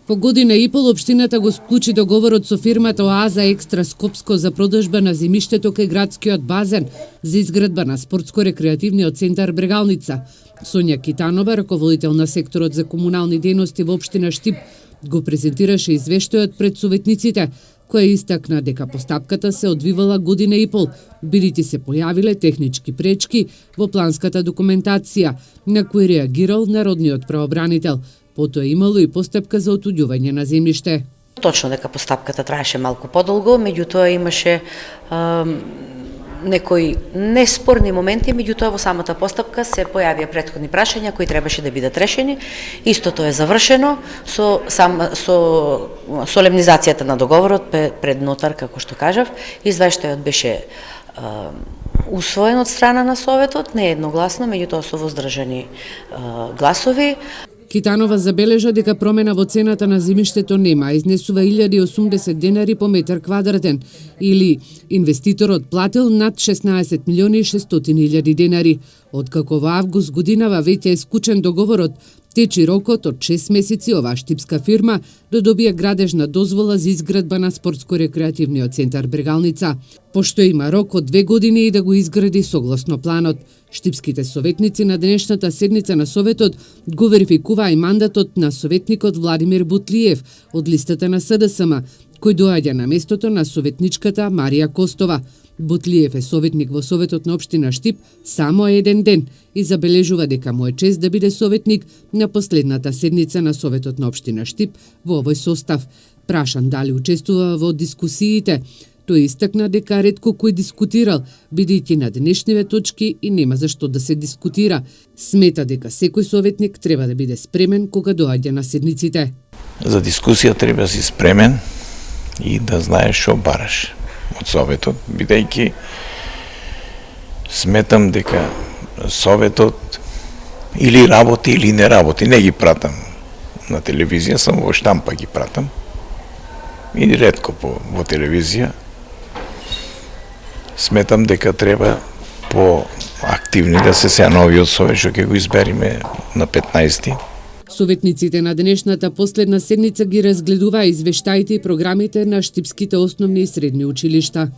По година и пол општината го склучи договорот со фирмата Оаза Екстра Скопско за продажба на земјиштето кај градскиот базен за изградба на спортско-рекреативниот центар Брегалница. Сонја Китанова, раководител на секторот за комунални дејности во општина Штип, го презентираше извештајот пред советниците, која истакна дека постапката се одвивала година и пол, бидејќи се појавиле технички пречки во планската документација, на кој реагирал народниот правобранител. Потоа имало и постапка за отуѓување на земјиште. Точно дека постапката траеше малку подолго, меѓутоа имаше некои неспорни моменти, меѓутоа во самата постапка се појавија претходни прашања кои требаше да бидат решени. Истото е завршено со солемнизацијата на договорот пред нотар, како што кажав. Извештајот беше усвоен од страна на Советот, не едногласно, меѓутоа со воздржани гласови. Китанова забележа дека промена во цената на земјиштето нема, изнесува 1080 денари по метар квадратен, или инвеститорот платил над 16.600.000 денари. Откако во август годинава веќе е скучен договорот, течи рокот од 6 месеци оваа штипска фирма да добие градежна дозвола за изградба на спортско-рекреативниот центар Брегалница, пошто има рок од 2 години и да го изгради согласно планот. Штипските советници на денешната седница на Советот го верификуваа и мандатот на советникот Владимир Бутлиев од листата на СДСМ, кој доаѓа на местото на советничката Марија Костова. Бутлиев е советник во Советот на општина Штип само еден ден и забележува дека му е чест да биде советник на последната седница на Советот на општина Штип во овој состав. Прашан дали учествува во дискусиите, тој истакна дека ретко кој дискутирал, бидејќи на денешниве точки и нема за што да се дискутира. Смета дека секој советник треба да биде спремен кога доаѓа на седниците. За дискусија треба да си спремен и да знаеш што бараш од Советот, бидејќи сметам дека Советот или работи или не работи. Не ги пратам на телевизија, само во штампа ги пратам и ретко во телевизија. Сметам дека треба по-активни да се сега новиот Совет, што ќе го избериме на 15-ти. Советниците на денешната последна седница ги разгледуваа извештаите и програмите на штипските основни и средни училишта.